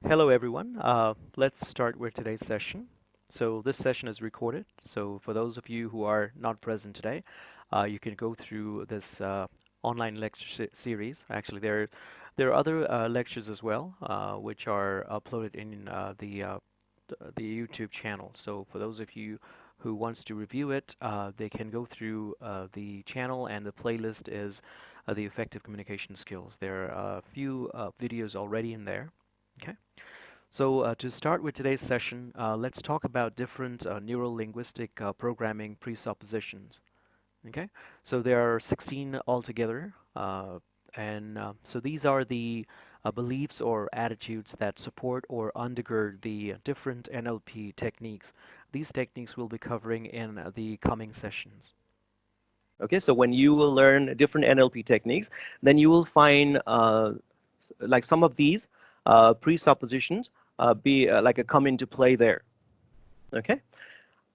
Hello, everyone. Let's start with today's session. So this session is recorded. So for those of you who are not present today, you can go through this online lecture series. Actually, there are other lectures as well, which are uploaded in the YouTube channel. So for those of you who wants to review it, they can go through the channel, and the playlist is the effective communication skills. There are a few videos already in there. Okay. So to start with today's session, let's talk about different neuro-linguistic programming presuppositions. Okay, so there are 16 altogether, and so these are the beliefs or attitudes that support or undergird the different NLP techniques. These techniques we'll be covering in the coming sessions. Okay, so when you will learn different NLP techniques, then you will find like some of these presuppositions be like a come into play there. Okay,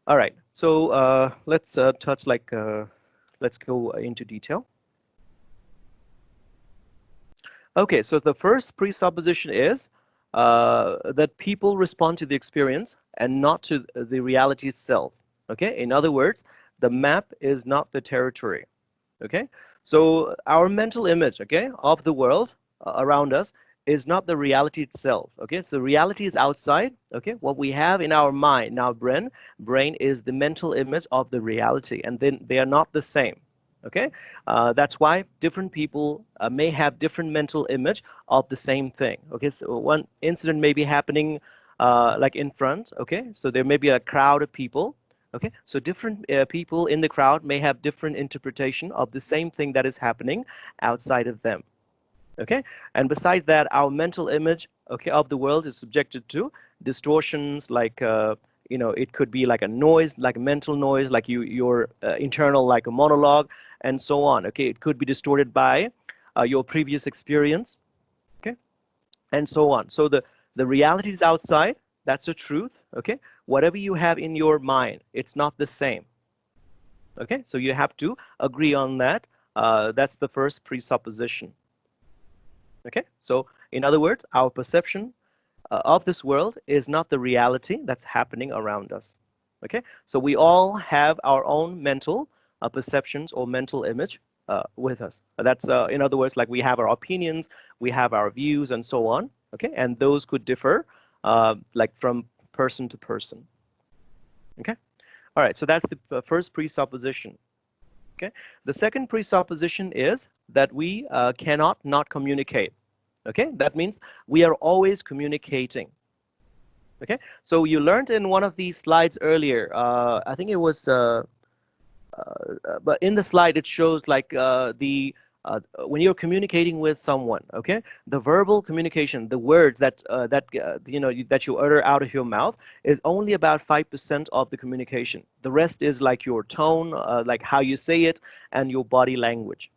all right. So let's touch like let's go into detail. Okay, so the first presupposition is that people respond to the experience and not to the reality itself. Okay, in other words, the map is not the territory. Okay, so our mental image, okay, of the world around us is not the reality itself. Okay, so reality is outside. Okay, what we have in our mind, in our brain is the mental image of the reality, and then they are not the same. Okay, that's why different people may have different mental image of the same thing. Okay, so one incident may be happening like in front. Okay, so there may be a crowd of people. Okay, so different people in the crowd may have different interpretation of the same thing that is happening outside of them. Okay, and beside that, our mental image, okay, of the world is subjected to distortions like it could be like a noise, like a mental noise, like your internal like a monologue, and so on. Okay, it could be distorted by your previous experience. Okay, and so on. So the reality is outside. That's the truth. Okay, whatever you have in your mind, it's not the same. Okay, so you have to agree on that. That's the first presupposition. Okay, so in other words, our perception of this world is not the reality that's happening around us. Okay, so we all have our own mental perceptions or mental image with us. That's in other words, like we have our opinions, we have our views, and so on. Okay, and those could differ like from person to person. Okay, all right. So that's the first presupposition. Okay, the second presupposition is that we cannot not communicate. Okay, that means we are always communicating. Okay, so you learned in one of these slides earlier, I think it was, but in the slide it shows like the when you're communicating with someone, okay, the verbal communication, the words that you utter out of your mouth is only about 5% of the communication. The rest is like your tone, like how you say it, and your body language.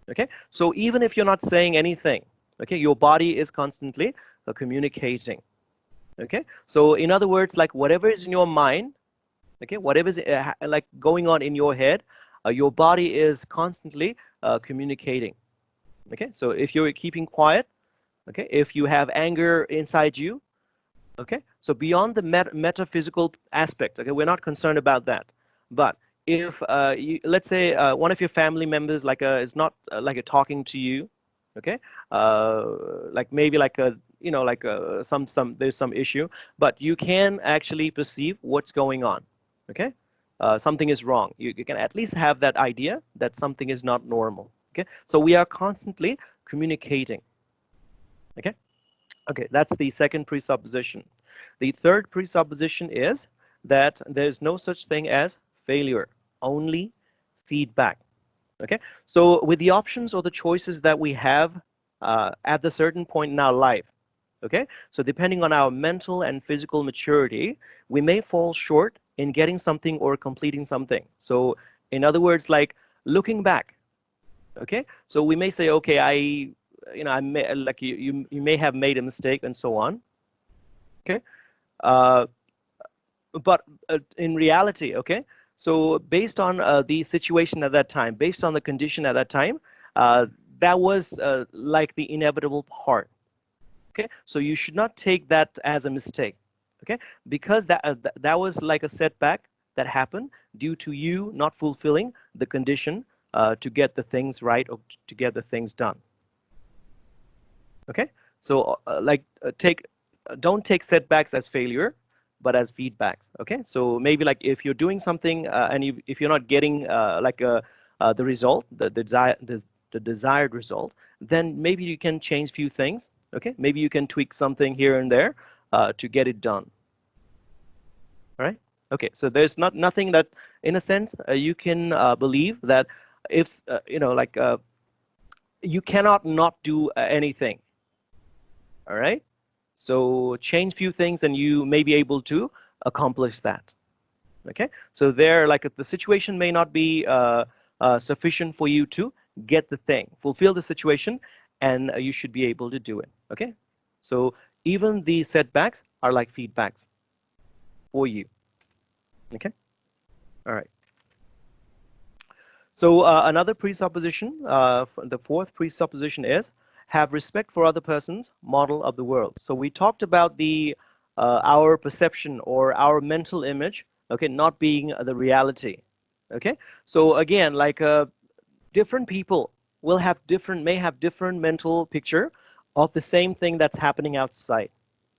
Okay, so even if you're not saying anything, okay, your body is constantly communicating. Okay, so in other words, like whatever is in your mind, okay, whatever is like going on in your head, your body is constantly communicating. Okay, so if you're keeping quiet, okay, if you have anger inside you, okay, so beyond the metaphysical aspect, okay, we're not concerned about that. But if let's say one of your family members like is not like talking to you, okay, like maybe like a like some there's some issue, but you can actually perceive what's going on. Okay, something is wrong. You can at least have that idea that something is not normal. Okay, so we are constantly communicating. Okay. Okay, that's the second presupposition. The third presupposition is that there's no such thing as failure, only feedback. Okay, so with the options or the choices that we have at the certain point in our life, okay, so depending on our mental and physical maturity, we may fall short in getting something or completing something. So in other words, like looking back, okay, so we may say, okay, I may like you may have made a mistake and so on. Okay, uh, but in reality, okay, so based on the situation at that time, based on the condition at that time, uh, that was like the inevitable part. Okay, so you should not take that as a mistake. Okay, because that was like a setback that happened due to you not fulfilling the condition to get the things right or to get the things done. Okay, so don't take setbacks as failure, but as feedbacks. Okay, so maybe like if you're doing something and if you're not getting the result, the desired result, then maybe you can change few things. Okay, maybe you can tweak something here and there to get it done. All right. Okay, so there's nothing that, in a sense, you can believe that if you cannot not do anything. All right. So change few things and you may be able to accomplish that. Okay. So there, like the situation may not be sufficient for you to get the thing, fulfill the situation, and you should be able to do it. Okay. So even the setbacks are like feedbacks for you. Okay. All right. So another presupposition, the fourth presupposition is have respect for other person's model of the world. So we talked about our perception or our mental image, okay, not being the reality. Okay, so again, like different people may have different mental picture of the same thing that's happening outside.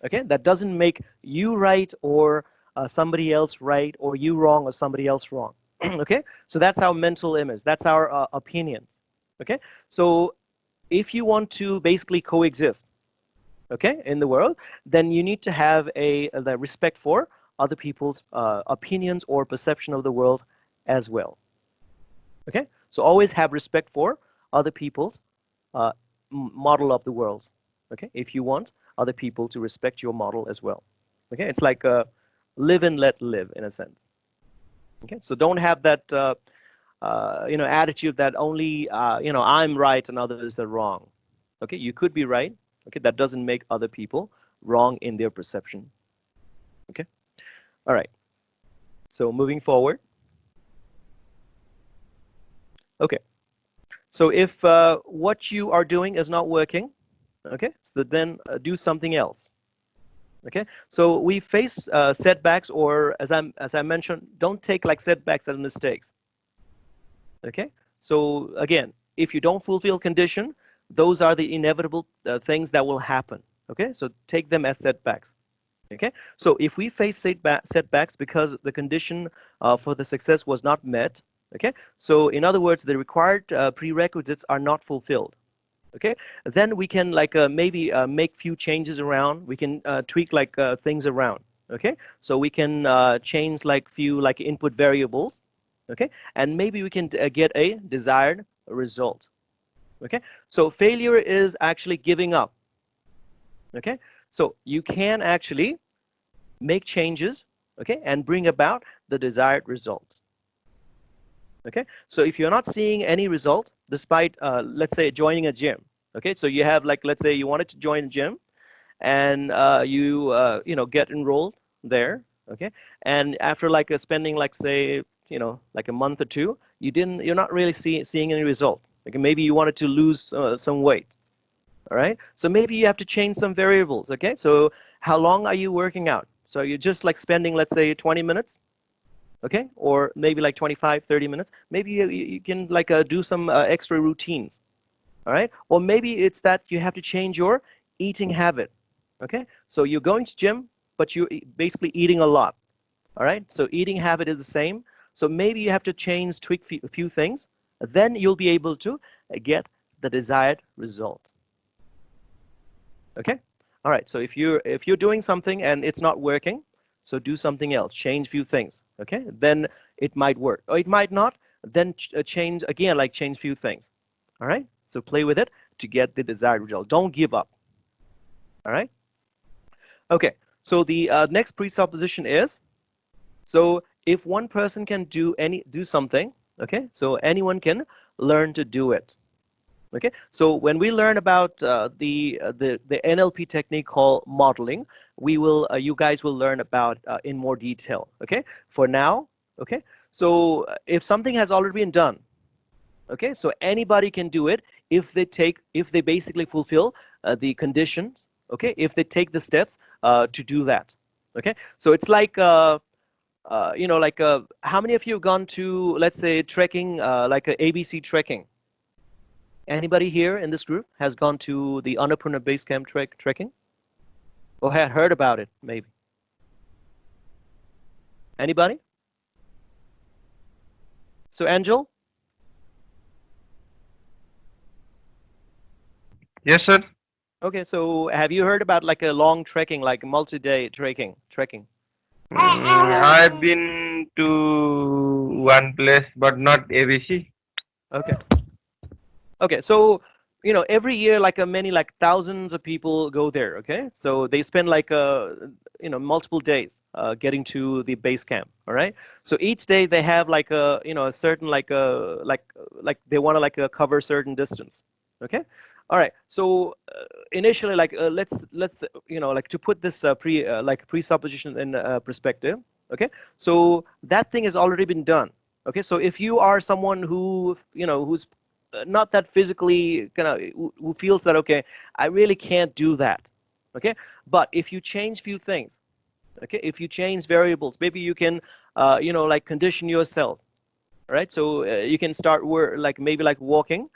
Okay, that doesn't make you right or somebody else right, or you wrong or somebody else wrong. Okay, so that's our mental image, that's our opinions. Okay, so if you want to basically coexist, okay, in the world, then you need to have the respect for other people's opinions or perception of the world as well. Okay, so always have respect for other people's uh, model of the world. Okay, if you want other people to respect your model as well. Okay, it's like a live and let live in a sense. Okay, so don't have that attitude that only I'm right and others are wrong. Okay, you could be right. Okay, that doesn't make other people wrong in their perception. Okay, all right. So moving forward. Okay, so if what you are doing is not working, okay, so then do something else. Okay, so we face setbacks, or as I mentioned, don't take like setbacks as mistakes. Okay, so again, if you don't fulfill condition, those are the inevitable things that will happen. Okay, so take them as setbacks. Okay, so if we face setbacks because the condition for the success was not met, okay, so in other words, the required prerequisites are not fulfilled. Okay, then we can like maybe make few changes around. We can tweak like things around. Okay, so we can change like few like input variables. Okay, and maybe we can get a desired result. Okay, so failure is actually giving up. Okay, so you can actually make changes, okay, and bring about the desired result. Okay, so if you're not seeing any result despite let's say joining a gym, okay, so you have like, let's say you wanted to join a gym and you get enrolled there, okay, and after like spending like say like a month or two, you're not really seeing any result. Okay, maybe you wanted to lose some weight. All right, so maybe you have to change some variables. Okay, so how long are you working out? So you're just like spending, let's say, 20 minutes, okay, or maybe like 25, 30 minutes. Maybe you can like do some extra routines. All right, or maybe it's that you have to change your eating habit. Okay, so you're going to gym, but you're basically eating a lot. All right, so eating habit is the same. So maybe you have to tweak a few things. Then you'll be able to get the desired result. Okay, all right. So if you're doing something and it's not working, so do something else. Change few things. Okay, then it might work, or it might not. Then change again, like change few things. All right. So play with it to get the desired result. Don't give up. All right. Okay. So the next presupposition is, so if one person can do something, okay, so anyone can learn to do it. Okay, so when we learn about the NLP technique called modeling, you guys will learn about in more detail. Okay, for now, okay, so if something has already been done, okay, so anybody can do it if they basically fulfill the conditions okay, if they take the steps to do that. Okay, so it's like like how many of you have gone to, let's say, trekking, like a ABC trekking? Anybody here in this group has gone to the Annapurna Base Camp trekking? Or had heard about it, maybe? Anybody? So, Angel? Yes, sir. Okay, so have you heard about like a long trekking, like multi-day trekking? I've been to one place, but not ABC. Okay. Okay, so every year like many like thousands of people go there. Okay, so they spend like multiple days getting to the base camp. All right, so each day they have like a a certain like they want to like cover a certain distance. Okay, all right. So initially like let's like to put this presupposition in perspective. Okay, so that thing has already been done. Okay, so if you are someone who who's not that physically kind of who feels that okay, I really can't do that. Okay, but if you change few things, okay, if you change variables, maybe you can like condition yourself, right? So you can start like maybe like walking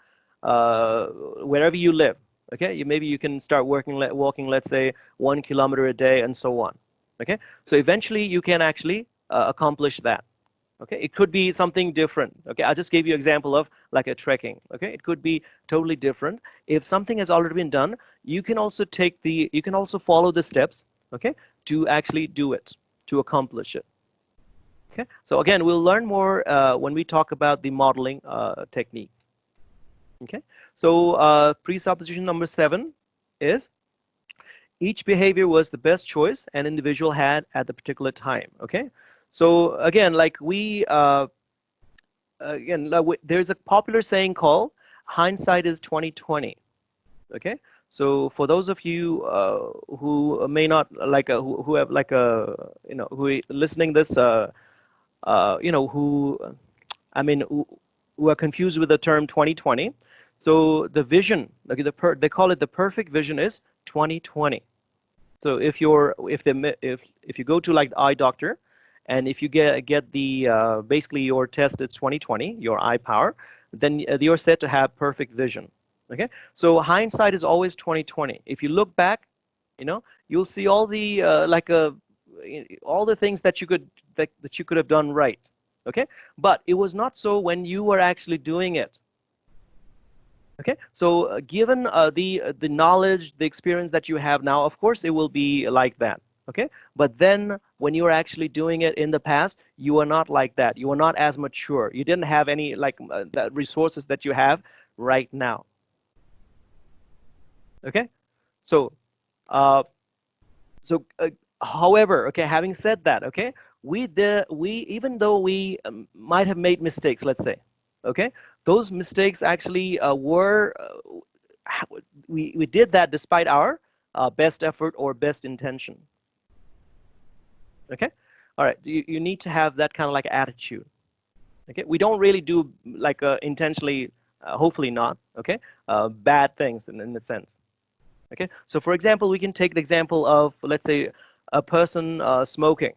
wherever you live. Okay, maybe you can start walking, let's say 1 kilometer a day and so on. Okay, so eventually you can actually accomplish that. Okay, it could be something different. Okay, I just gave you an example of like a trekking. Okay, it could be totally different. If something has already been done, you can also follow the steps, okay, to actually do it, to accomplish it. Okay, so again, we'll learn more when we talk about the modeling technique. Okay, so presupposition number 7 is each behavior was the best choice an individual had at the particular time. Okay, so again, like we again, there's a popular saying called hindsight is 2020. Okay, so for those of you who may not like who have like a who are listening this who I mean who are confused with the term 2020. So the vision, like they call it the perfect vision is 2020. So if you go to like the eye doctor, and if you get the basically your test it's 2020, your eye power, then you're set to have perfect vision. Okay, so hindsight is always 2020. If you look back, you'll see all the all the things that you could have done right. Okay, but it was not so when you were actually doing it. Okay, so given the knowledge, the experience that you have now, of course it will be like that. Okay, but then when you were actually doing it in the past, you are not like that. You are not as mature. You didn't have any like the resources that you have right now. Okay, so uh, however, okay, having said that, okay, we even though we might have made mistakes, let's say, okay, those mistakes actually were we did that despite our best effort or best intention. Okay, all right, you need to have that kind of like attitude. Okay, we don't really do like intentionally, hopefully not, okay, bad things in a sense. Okay, so for example, we can take the example of, let's say, a person smoking.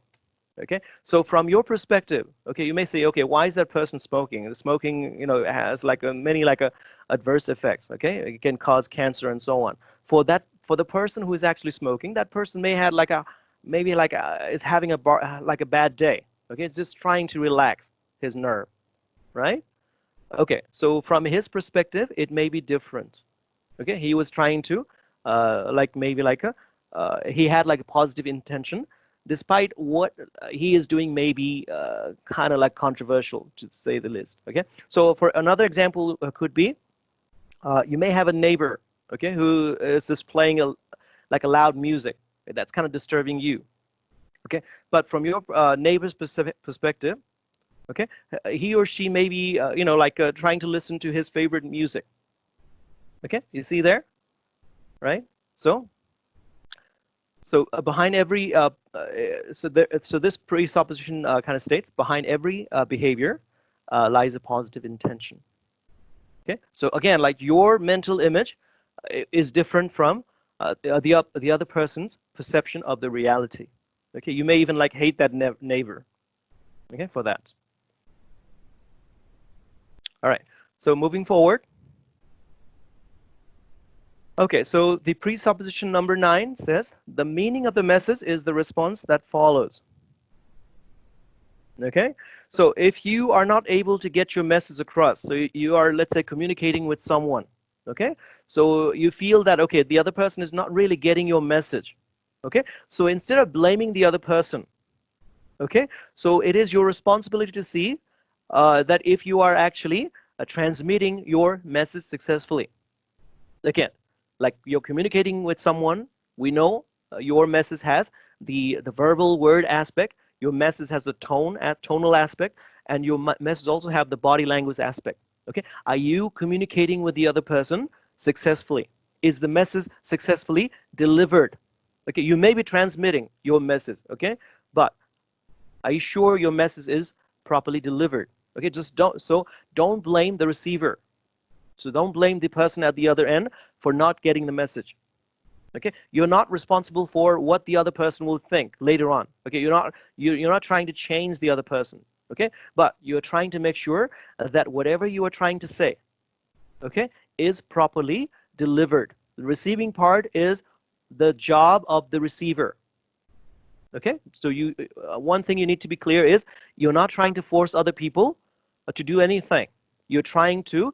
Okay, so from your perspective, okay, you may say, okay, why is that person smoking? The smoking, has like many like adverse effects. Okay, it can cause cancer and so on. For the person who is actually smoking, that person may have like a maybe like is having like a bad day. Okay, it's just trying to relax his nerve, right? Okay, so from his perspective, it may be different. Okay, he was trying to like maybe like a he had like a positive intention despite what he is doing may be kind of like controversial to say the least. Okay, so for another example could be you may have a neighbor, okay, who is just playing like a loud music that's kind of disturbing you. Okay, but from your neighbor's perspective, okay, he or she may be like trying to listen to his favorite music. Okay, you see there, right? So behind every so this presupposition kind of states behind every behavior lies a positive intention. Okay, so again, like your mental image is different from the other person's perception of the reality. Okay, you may even like hate that neighbor. Okay, for that. All right. So moving forward. Okay, so the presupposition number 9 says the meaning of the message is the response that follows. Okay, so if you are not able to get your message across, so you are, let's say, communicating with someone, okay, so you feel that, okay, the other person is not really getting your message, okay, so instead of blaming the other person, okay, so it is your responsibility to see that if you are actually transmitting your message successfully. Again, like you're communicating with someone, we know your message has the verbal word aspect, your message has the tonal aspect, and your message also have the body language aspect. Okay, are you communicating with the other person successfully? Is the message successfully delivered? Okay, you may be transmitting your message, okay, but are you sure your message is properly delivered? Okay, just don't blame the receiver. So don't blame the person at the other end for not getting the message. Okay, you're not responsible for what the other person will think later on. Okay, you're not trying to change the other person. Okay, but you're trying to make sure that whatever you are trying to say, okay, is properly delivered. The receiving part is the job of the receiver. Okay, so you one thing you need to be clear is you're not trying to force other people to do anything. You're trying to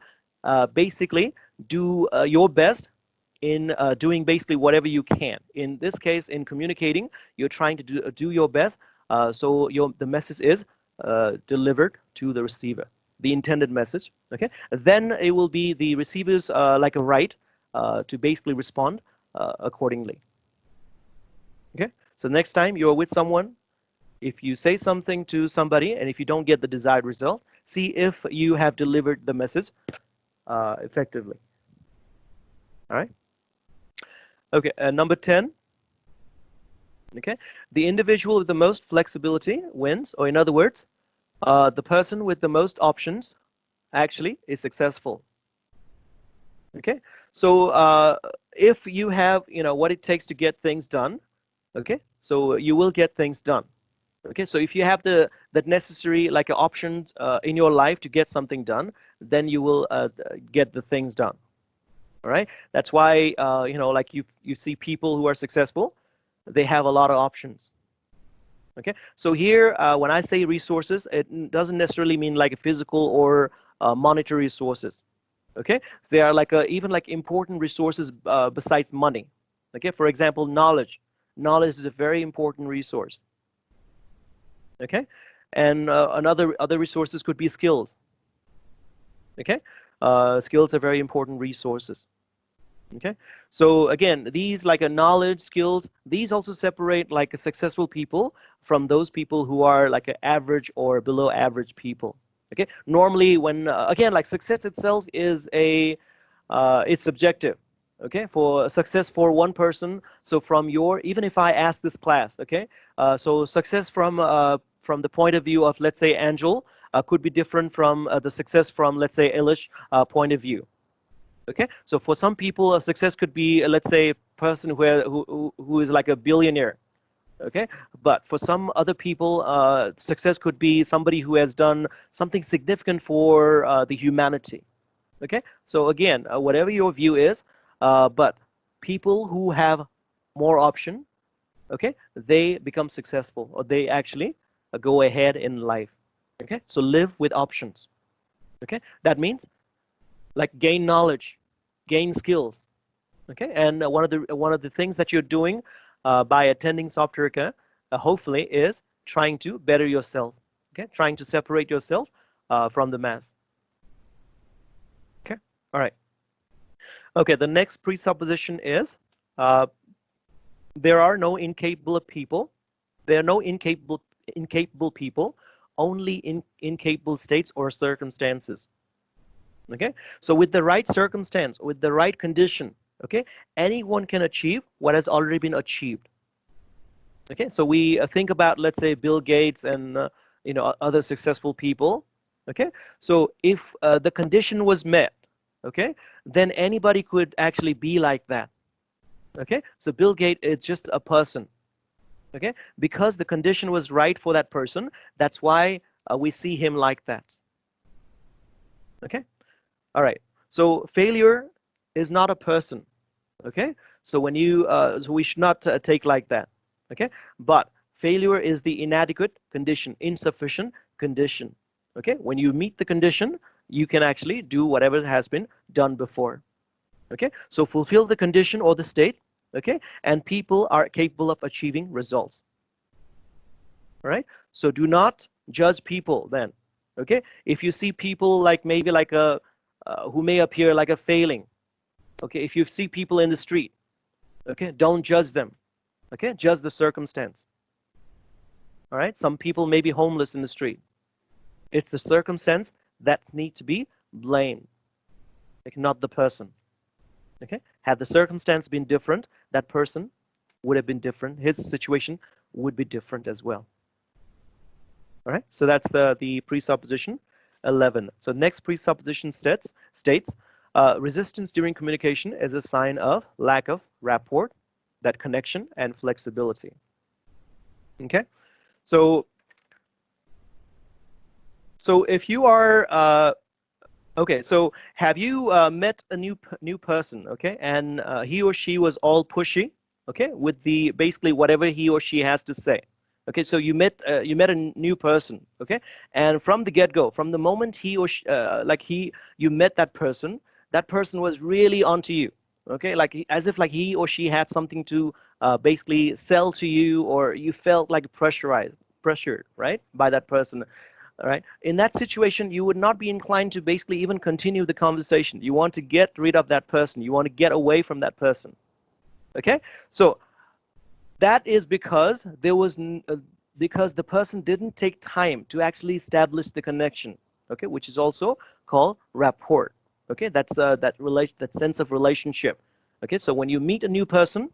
basically do your best in doing basically whatever you can. In this case, in communicating, you're trying to do your best so the message is delivered to the receiver, the intended message. Okay, then it will be the receiver's like a right to basically respond accordingly. Okay, so next time you're with someone, if you say something to somebody and if you don't get the desired result, see if you have delivered the message effectively. All right. Okay, number 10. Okay, the individual with the most flexibility wins, or in other words, the person with the most options actually is successful. Okay, so if you have, what it takes to get things done, okay, so you will get things done. Okay, so if you have that necessary like options in your life to get something done, then you will get the things done. All right, that's why like you see people who are successful, they have a lot of options. Okay, so here when I say resources, it doesn't necessarily mean like physical or monetary resources. Okay, so they are like even like important resources besides money. Okay, for example, knowledge. Knowledge is a very important resource. Okay, and other resources could be skills. Okay, skills are very important resources. Okay, so again, these like a knowledge, skills, these also separate like a successful people from those people who are like an average or below average people. Okay, normally when again, like success itself is it's subjective. Okay, for success for one person, so from your, even if I ask this class, okay, so success from the point of view of, let's say, Angel could be different from the success from, let's say, Elish point of view. Okay, so for some people, a success could be, let's say, a person who is like a billionaire. Okay, but for some other people, success could be somebody who has done something significant for the humanity. Okay, so again, whatever your view is, but people who have more option, okay, they become successful, or they actually go ahead in life. Okay, so live with options. Okay, that means like gain knowledge, gain skills. Okay, and one of the things that you're doing by attending Softwarica, hopefully, is trying to better yourself. Okay, trying to separate yourself from the mass. Okay, all right. Okay, the next presupposition is there are no incapable people. There are no incapable people, only incapable states or circumstances. Okay, so with the right circumstance, with the right condition, okay, anyone can achieve what has already been achieved. Okay, so we think about, let's say, Bill Gates and other successful people. Okay, so if the condition was met, okay, then anybody could actually be like that. Okay, so Bill Gates is just a person. Okay, because the condition was right for that person, that's why we see him like that. Okay, all right. So failure is not a person. Okay, so when you so we should not take like that. Okay, but failure is the inadequate condition, insufficient condition. Okay, when you meet the condition, you can actually do whatever has been done before. Okay, so fulfill the condition or the state. Okay, and people are capable of achieving results. All right, so do not judge people then. Okay, if you see people like maybe like a who may appear like a failing. Okay, if you see people in the street, okay, don't judge them. Okay, judge the circumstance. All right, some people may be homeless in the street. It's the circumstance that need to be blamed, like not the person. Okay, had the circumstance been different, that person would have been different. His situation would be different as well. All right, so that's the presupposition 11. So next presupposition states resistance during communication is a sign of lack of rapport, that connection and flexibility. Okay, so if you are okay, so have you met a new person? Okay, and he or she was all pushy. Okay, with the basically whatever he or she has to say. Okay, so you met a new person. Okay, and from the get-go, from the moment he or she, you met that person was really onto you. Okay, like as if like he or she had something to basically sell to you, or you felt like pressured, right, by that person. All right. In that situation, you would not be inclined to basically even continue the conversation. You want to get rid of that person. You want to get away from that person. Okay. So that is because because the person didn't take time to actually establish the connection. Okay, which is also called rapport. Okay, that's that sense of relationship. Okay, so when you meet a new person,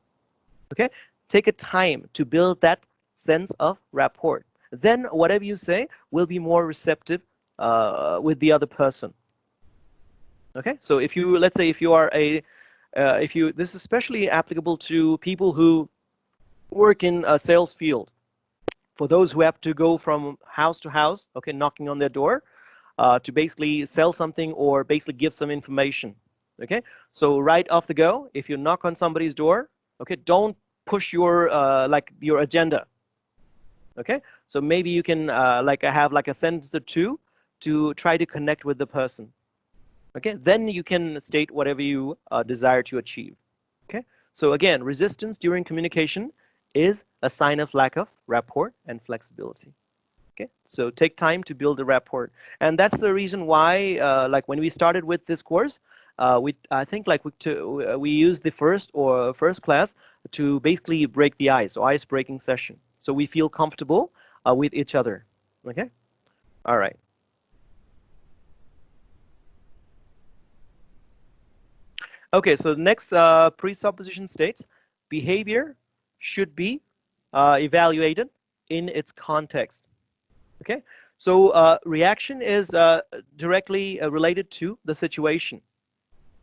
okay, take a time to build that sense of rapport. Then whatever you say will be more receptive with the other person. Okay, so if you, let's say if you are if you, this is especially applicable to people who work in a sales field. For those who have to go from house to house, okay, knocking on their door to basically sell something or basically give some information. Okay, so right off the go, if you knock on somebody's door, okay, don't push your your agenda. Okay, so maybe you can have like a sentence or two to try to connect with the person. Okay, then you can state whatever you desire to achieve. Okay, so again, resistance during communication is a sign of lack of rapport and flexibility. Okay, so take time to build a rapport, and that's the reason why, like when we started with this course, I think like we used the first class to basically break the ice, or ice breaking session, so we feel comfortable with each other. Okay, all right. Okay, so the next presupposition states behavior should be evaluated in its context. Okay, so reaction is directly related to the situation.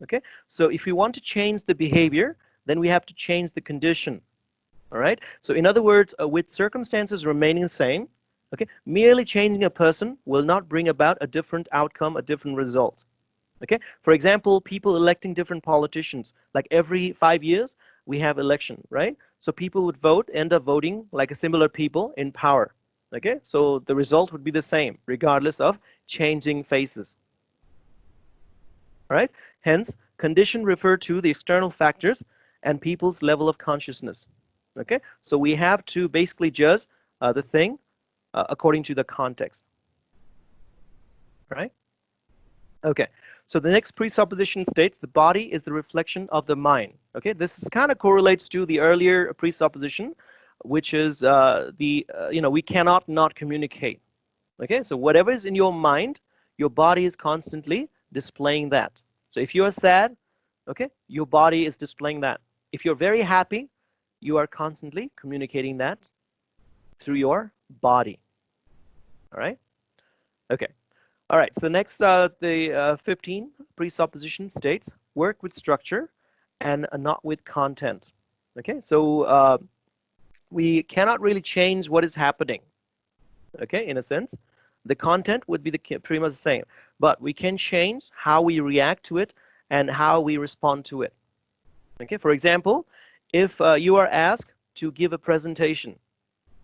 Okay, so if we want to change the behavior, then we have to change the condition. All right, so in other words, with circumstances remaining the same, okay, merely changing a person will not bring about a different outcome, a different result. Okay, for example, people electing different politicians, like every 5 years we have election, right? So people would end up voting like a similar people in power. Okay, so the result would be the same regardless of changing faces. All right, hence condition refer to the external factors and people's level of consciousness. Okay, so we have to basically judge the thing according to the context. Right? Okay, so the next presupposition states the body is the reflection of the mind. Okay, this kind of correlates to the earlier presupposition, which is we cannot not communicate. Okay, so whatever is in your mind, your body is constantly displaying that. So if you are sad, okay, your body is displaying that. If you're very happy, you are constantly communicating that through your body. All right, okay. All right, so the next, the 15 presupposition states work with structure and not with content. Okay, so we cannot really change what is happening. Okay, in a sense, the content would be pretty much the same, but we can change how we react to it and how we respond to it. Okay, for example, if you are asked to give a presentation,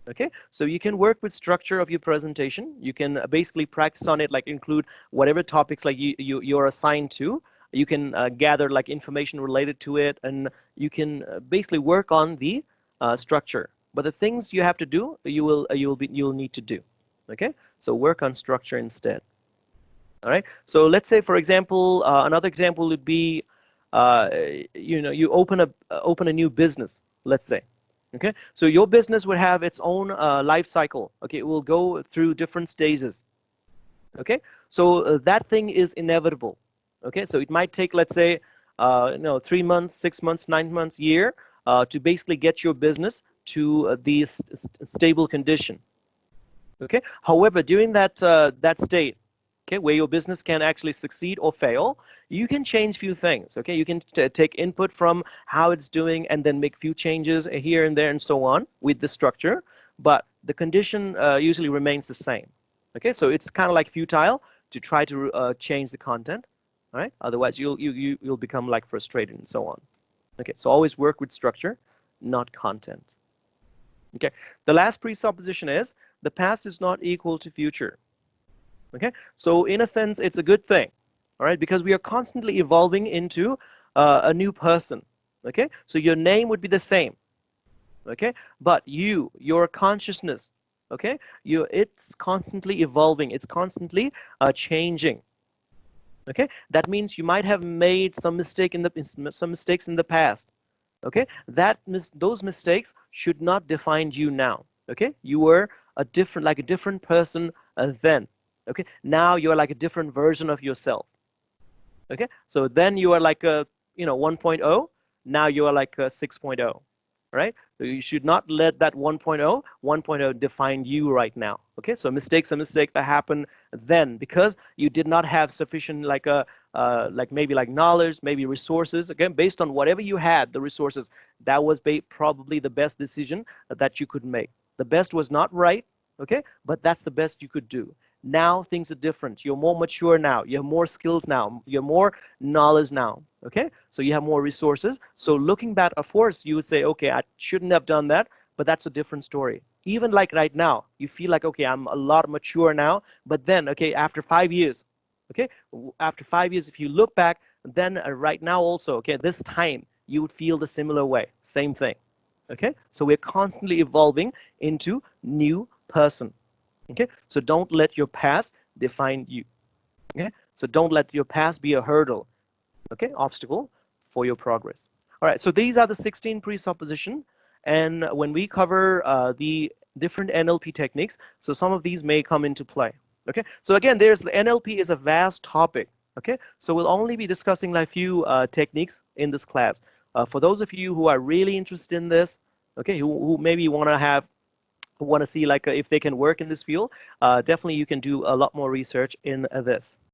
okay, so you can work with structure of your presentation. You can basically practice on it, like include whatever topics like you're assigned to. You can gather like information related to it, and you can basically work on the structure. But the things you have to do, you'll need to do. Okay, so work on structure instead. All right. So let's say, for example, another example would be, uh, you open a new business. Let's say. Okay, so your business would have its own life cycle. Okay, it will go through different stages. Okay, so that thing is inevitable. Okay, so it might take, let's say, 3 months, 6 months, 9 months, year, to basically get your business to the stable condition. Okay, however, during that state, okay, where your business can actually succeed or fail, you can change few things. Okay, you can take input from how it's doing and then make few changes here and there and so on with the structure, but the condition usually remains the same. Okay, so it's kind of like futile to try to change the content. All right, otherwise you'll become like frustrated and so on. Okay, so always work with structure, not content. Okay, the last presupposition is the past is not equal to future. Okay, so in a sense, it's a good thing, all right, because we are constantly evolving into a new person. Okay, so your name would be the same. Okay, but your consciousness, okay, it's constantly evolving. It's constantly changing. Okay, that means you might have made some mistakes in the past. Okay, those mistakes should not define you now. Okay, you were like a different person then. Okay, now you're like a different version of yourself. Okay, so then you are like a 1.0, now you are like a 6.0. Right, so you should not let that 1.0 define you right now. Okay, so mistakes are mistakes that happen then because you did not have sufficient like maybe like knowledge, maybe resources. Again, based on whatever you had, the resources, that was probably the best decision that you could make. The best was not right, okay, but that's the best you could do. Now things are different. You're more mature now. You have more skills now. You have more knowledge now. Okay, so you have more resources. So looking back, of course, you would say, okay, I shouldn't have done that, but that's a different story. Even like right now, you feel like, okay, I'm a lot mature now, but then, okay, after 5 years, okay, after 5 years, if you look back, then right now also, okay, this time you would feel the similar way, same thing. Okay, so we're constantly evolving into new person. Okay, so don't let your past define you. Okay, so don't let your past be a hurdle, okay, obstacle for your progress. All right, so these are the 16 presupposition, and when we cover the different NLP techniques, so some of these may come into play. Okay, so again, the NLP is a vast topic. Okay, so we'll only be discussing like few techniques in this class. For those of you who are really interested in this, okay, who maybe want to see like if they can work in this field, definitely you can do a lot more research in this.